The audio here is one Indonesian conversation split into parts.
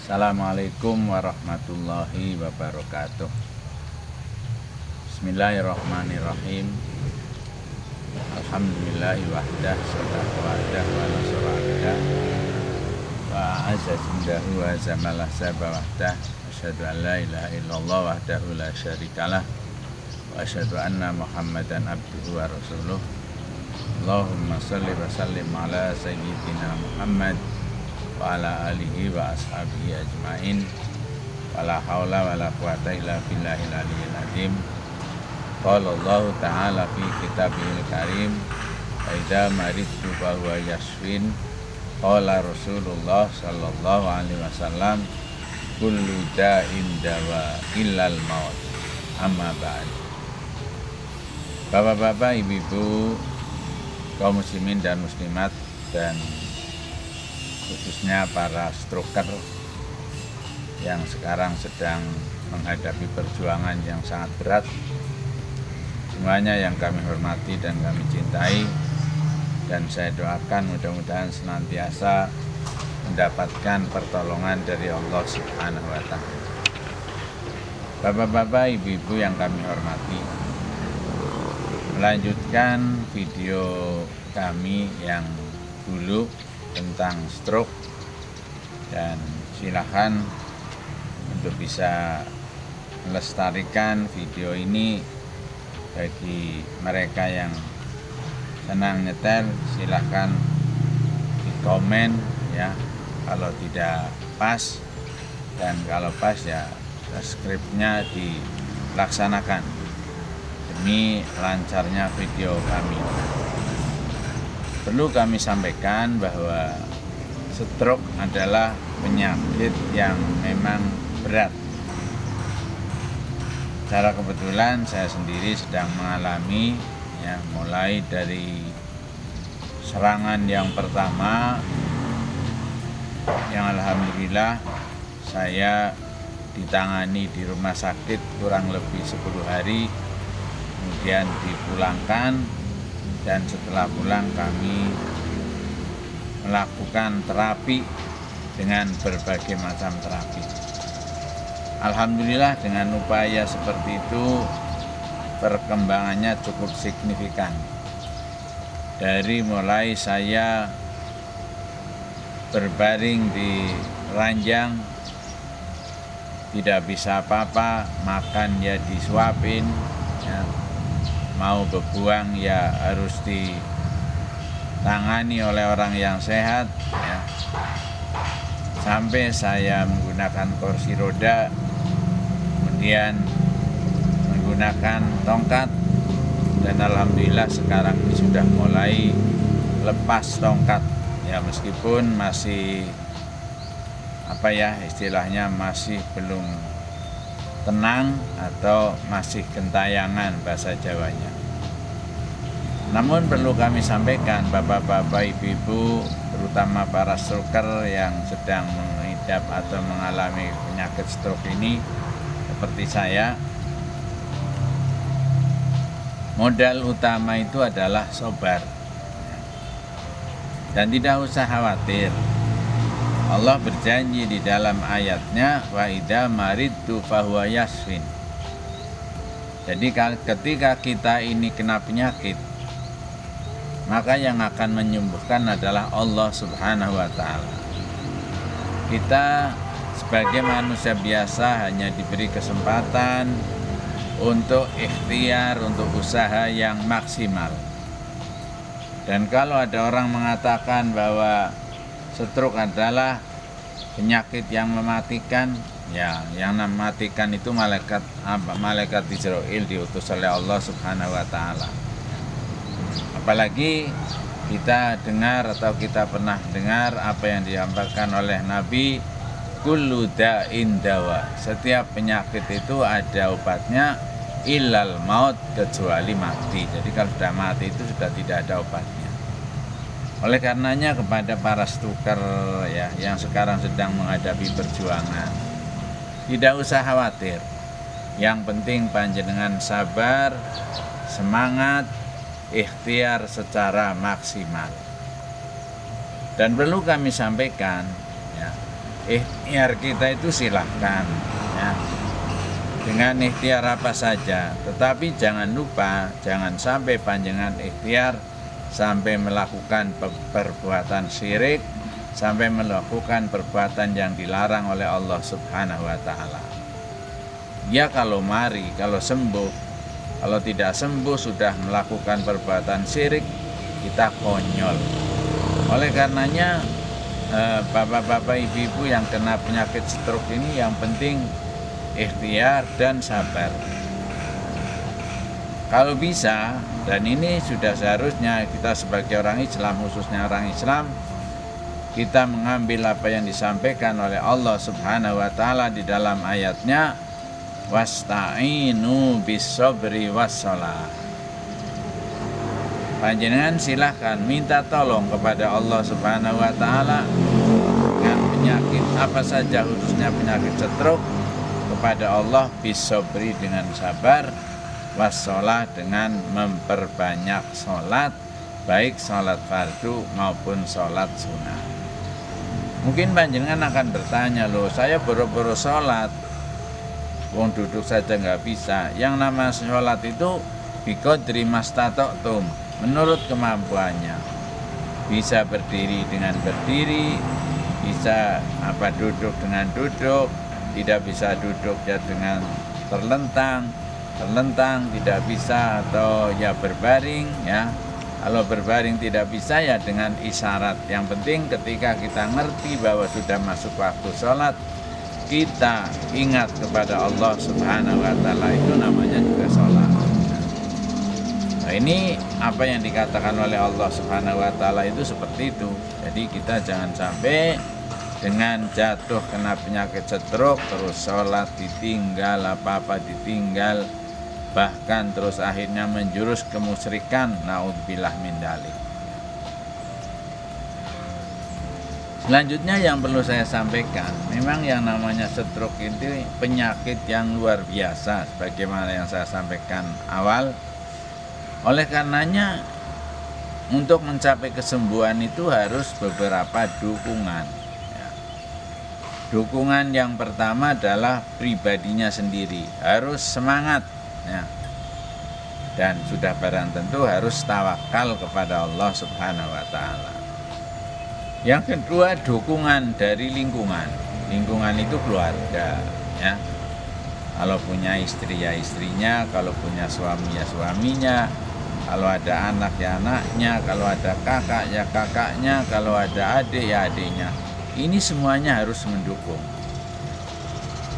Assalamualaikum warahmatullahi wabarakatuh. Bismillahirrahmanirrahim. Alhamdulillahi wahdah, sadaqa wahdah, wa nasara abdah, wa azza jundahu wa zamalah sabah wahdah. Asyhadu an la ilaha illallah wahdahu la syarikalah, wa asyhadu anna Muhammadan abduhu wa rasuluh. Allahumma salli wa sallim ala sayyidina Muhammad wa ala alihi wa ashabihi ajmain. Wala haula wala quwata illa billahil aliyyil azim. Qala Allah ta'ala fi kitabihil karim, wa idza maridtu fa huwa yashfin. Qala Rasulullah sallallahu alaihi wasallam, kullu da'in dawa illal maut. Amma ba'd. Bapak-bapak, ibu-ibu, kaum muslimin dan muslimat, dan khususnya para stroker yang sekarang sedang menghadapi perjuangan yang sangat berat, semuanya yang kami hormati dan kami cintai, dan saya doakan mudah-mudahan senantiasa mendapatkan pertolongan dari Allah Subhanahu wa Ta'ala. Bapak-bapak, ibu-ibu yang kami hormati, melanjutkan video kami yang dulu tentang stroke, dan silakan untuk bisa melestarikan video ini bagi mereka yang senang nyetel. Silakan di komen ya kalau tidak pas, dan kalau pas ya skripnya dilaksanakan demi lancarnya video kami. Perlu kami sampaikan bahwa stroke adalah penyakit yang memang berat. Secara kebetulan saya sendiri sedang mengalami ya, mulai dari serangan yang pertama yang alhamdulillah saya ditangani di rumah sakit kurang lebih 10 hari, kemudian dipulangkan, dan setelah pulang kami melakukan terapi dengan berbagai macam terapi. Alhamdulillah dengan upaya seperti itu perkembangannya cukup signifikan. Dari mulai saya berbaring di ranjang, tidak bisa apa-apa, makan ya disuapin, ya, mau berbuang ya harus ditangani oleh orang yang sehat ya. Sampai saya menggunakan kursi roda, kemudian menggunakan tongkat, dan alhamdulillah sekarang ini sudah mulai lepas tongkat ya, meskipun masih istilahnya masih belum tenang atau masih gentayangan bahasa Jawanya. Namun perlu kami sampaikan bapak-bapak, ibu-ibu, terutama para stroker yang sedang mengidap atau mengalami penyakit stroke ini seperti saya, modal utama itu adalah sabar dan tidak usah khawatir. Allah berjanji di dalam ayatnya, wa idza maridtu fahuwa yashfin. Jadi ketika kita ini kena penyakit, maka yang akan menyembuhkan adalah Allah Subhanahu wa Ta'ala. Kita sebagai manusia biasa hanya diberi kesempatan untuk ikhtiar, untuk usaha yang maksimal. Dan kalau ada orang mengatakan bahwa stroke adalah penyakit yang mematikan, ya, yang mematikan itu malaikat Israel diutus oleh Allah Subhanahu wa Ta'ala. Apalagi kita dengar atau kita pernah dengar apa yang disampaikan oleh Nabi, kullu da'in dawa, setiap penyakit itu ada obatnya, illal maut, kecuali mati. Jadi kalau sudah mati itu sudah tidak ada obatnya. Oleh karenanya kepada para stroker ya yang sekarang sedang menghadapi perjuangan, tidak usah khawatir. Yang penting panjenengan sabar, semangat, ikhtiar secara maksimal. Dan perlu kami sampaikan ya, ikhtiar kita itu silahkan ya, dengan ikhtiar apa saja, tetapi jangan lupa, jangan sampai panjenengan ikhtiar sampai melakukan perbuatan syirik, sampai melakukan perbuatan yang dilarang oleh Allah Subhanahu wa Ta'ala. Ya kalau sembuh, kalau tidak sembuh sudah melakukan perbuatan syirik, kita konyol. Oleh karenanya bapak-bapak, ibu-ibu yang kena penyakit stroke ini yang penting ikhtiar dan sabar. Kalau bisa, dan ini sudah seharusnya kita sebagai orang Islam, khususnya orang Islam, kita mengambil apa yang disampaikan oleh Allah Subhanahu wa Ta'ala di dalam ayatnya, wasta'inu bis-sabri was-shalah. Panjenengan silahkan minta tolong kepada Allah Subhanahu wa Ta'ala dengan penyakit apa saja, khususnya penyakit stroke, kepada Allah bis-sabri dengan sabar, was-shalah dengan memperbanyak sholat, baik sholat fardu maupun sholat sunnah. Mungkin panjenengan akan bertanya, loh saya boro-boro sholat, wong duduk saja nggak bisa. Yang nama sholat itu biqadri mastata'tum, menurut kemampuannya. Bisa berdiri dengan berdiri, bisa duduk dengan duduk, tidak bisa duduk ya dengan terlentang, tidak bisa, atau ya berbaring ya. Kalau berbaring tidak bisa ya dengan isyarat. Yang penting ketika kita ngerti bahwa sudah masuk waktu sholat, kita ingat kepada Allah Subhanahu wa Ta'ala, itu namanya juga sholat. Nah, ini apa yang dikatakan oleh Allah Subhanahu wa Ta'ala itu seperti itu. Jadi kita jangan sampai dengan jatuh kena penyakit stroke terus sholat ditinggal, apa-apa ditinggal, bahkan terus akhirnya menjurus kemusyrikan, naudzubillah min dzalik. Selanjutnya yang perlu saya sampaikan, memang yang namanya stroke itu penyakit yang luar biasa, sebagaimana yang saya sampaikan awal. Oleh karenanya untuk mencapai kesembuhan itu harus beberapa dukungan. Dukungan yang pertama adalah pribadinya sendiri, harus semangat ya. Dan sudah barang tentu harus tawakal kepada Allah Subhanahu wa Ta'ala. Yang kedua, dukungan dari lingkungan. Lingkungan itu keluarga ya. Kalau punya istri ya istrinya, kalau punya suami ya suaminya, kalau ada anak ya anaknya, kalau ada kakak ya kakaknya, kalau ada adik ya adiknya. Ini semuanya harus mendukung.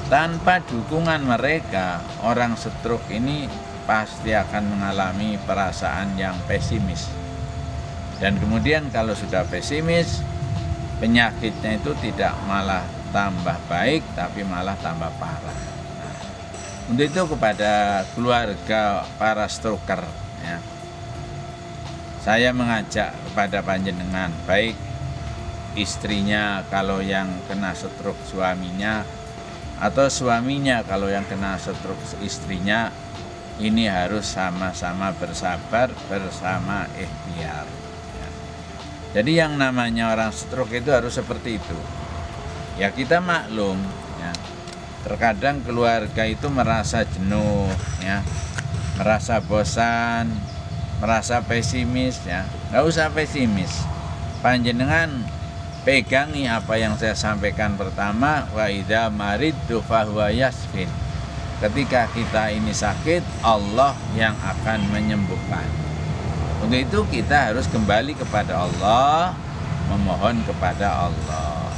Tanpa dukungan mereka, orang stroke ini pasti akan mengalami perasaan yang pesimis. Dan kemudian kalau sudah pesimis, penyakitnya itu tidak malah tambah baik, tapi malah tambah parah. Nah, untuk itu kepada keluarga para stroker, ya, saya mengajak kepada panjenengan, baik istrinya kalau yang kena stroke suaminya, atau suaminya kalau yang kena stroke istrinya, ini harus sama-sama bersabar, bersama ikhtiar. Jadi yang namanya orang stroke itu harus seperti itu. Ya kita maklum ya. Terkadang keluarga itu merasa jenuh ya, merasa bosan, merasa pesimis ya. Nggak usah pesimis. Panjenengan pegangi apa yang saya sampaikan pertama, wa idza maridtu fahuwa yasfin. Ketika kita ini sakit, Allah yang akan menyembuhkan. Untuk itu kita harus kembali kepada Allah, memohon kepada Allah.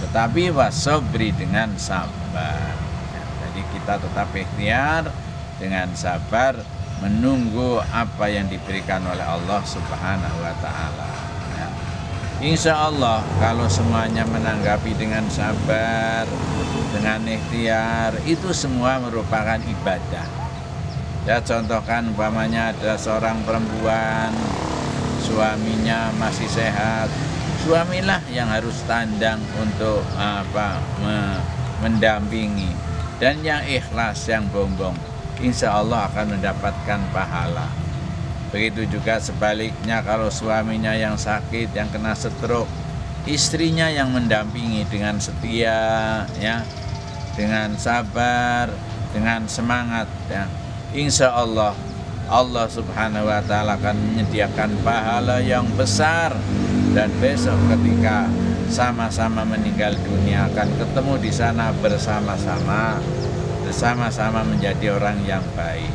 Tetapi wasobri dengan sabar. Ya, jadi kita tetap ikhtiar dengan sabar menunggu apa yang diberikan oleh Allah Subhanahu wa Ta'ala. Ya. Insya Allah kalau semuanya menanggapi dengan sabar, dengan ikhtiar, itu semua merupakan ibadah. Ya contohkan umpamanya ada seorang perempuan, suaminya masih sehat, suamilah yang harus tandang untuk mendampingi, dan yang ikhlas, yang bombong, insya Allah akan mendapatkan pahala. Begitu juga sebaliknya kalau suaminya yang sakit, yang kena stroke, istrinya yang mendampingi dengan setia, ya, dengan sabar, dengan semangat, ya. Insya Allah Allah Subhanahu wa Ta'ala akan menyediakan pahala yang besar, dan besok ketika sama-sama meninggal dunia akan ketemu di sana bersama-sama menjadi orang yang baik.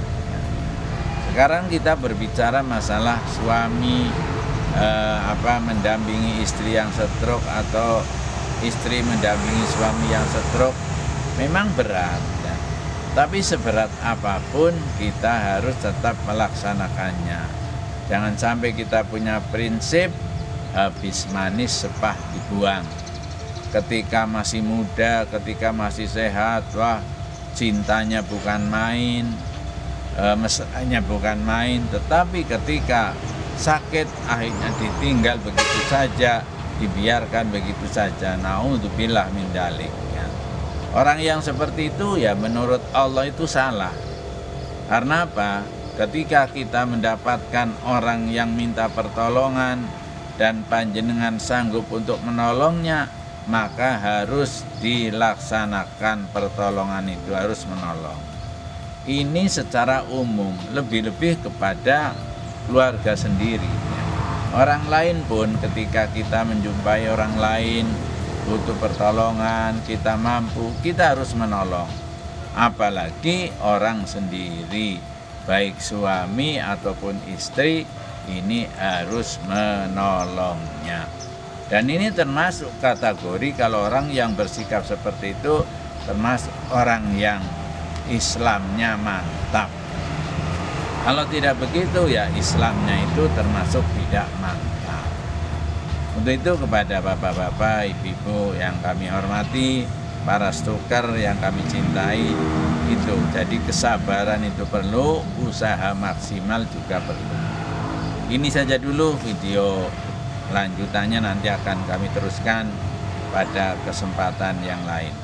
Sekarang kita berbicara masalah suami mendampingi istri yang stroke atau istri mendampingi suami yang stroke. Memang berat, ya. Tapi seberat apapun kita harus tetap melaksanakannya. Jangan sampai kita punya prinsip habis manis sepah dibuang. Ketika masih muda, ketika masih sehat, wah, cintanya bukan main, mesranya bukan main. Tetapi ketika sakit akhirnya ditinggal begitu saja, dibiarkan begitu saja. Naudzubillah min dzalik, ya. Orang yang seperti itu ya menurut Allah itu salah. Karena apa? Ketika kita mendapatkan orang yang minta pertolongan dan panjenengan sanggup untuk menolongnya, maka harus dilaksanakan pertolongan itu, harus menolong. Ini secara umum, lebih-lebih kepada keluarga sendiri. Orang lain pun ketika kita menjumpai orang lain butuh pertolongan, kita mampu, kita harus menolong. Apalagi orang sendiri, baik suami ataupun istri, ini harus menolongnya. Dan ini termasuk kategori kalau orang yang bersikap seperti itu termasuk orang yang Islamnya mantap. Kalau tidak begitu ya Islamnya itu termasuk tidak mantap. Untuk itu kepada bapak-bapak, ibu-ibu yang kami hormati, para stoker yang kami cintai, itu jadi kesabaran itu perlu, usaha maksimal juga perlu. Ini saja dulu, video lanjutannya nanti akan kami teruskan pada kesempatan yang lain.